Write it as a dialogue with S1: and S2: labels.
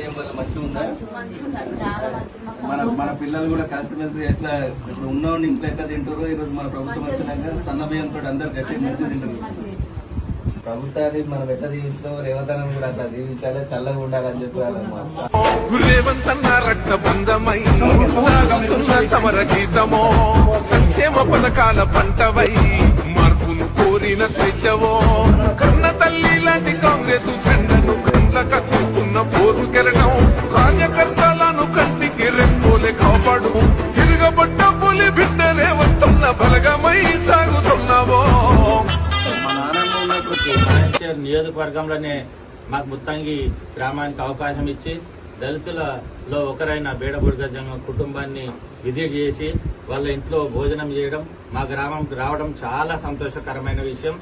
S1: హృదయం వల్ల మంచిగా ఉందా? మన పిల్లలు కూడా కలిసిమెలిసి ఎట్లా ఇప్పుడు ఉన్నవాడిని ఇంట్లో ఎట్లా తింటారో ఈరోజు మన ప్రభుత్వం వచ్చినాక సన్న బియ్యంతో అందరు గట్టి మంచి తింటారు. ప్రభుత్వాన్ని మనం ఎట్లా దీవించినా రేవంతనం కూడా అట్లా దీవించాలి, చల్లగా ఉండాలని చెప్పాలన్నమాట.
S2: సమర గీతమో సంక్షేమ పథకాల పంటవై మార్పును కోరిన స్వేచ్ఛవో కన్న తల్లి లాంటి కాంగ్రెస్ జెండను కండ్ల కత్తుకున్న పోరు కెరటం కార్యకర్తలను కంటికి రెప్పోలే కాపాడు తిరగబడ్డ పులి బిడ్డలే వస్తున్న బలగమై సాగుతున్నావో.
S3: నియోజకవర్గంలోనే మాకు ముత్తంగి గ్రామానికి అవకాశం ఇచ్చి దళితులలో ఒకరైన బేడబుడిగ కుటుంబాన్ని విజిట్ చేసి వాళ్ళ ఇంట్లో భోజనం చేయడం మా గ్రామంకి రావడం చాలా సంతోషకరమైన విషయం.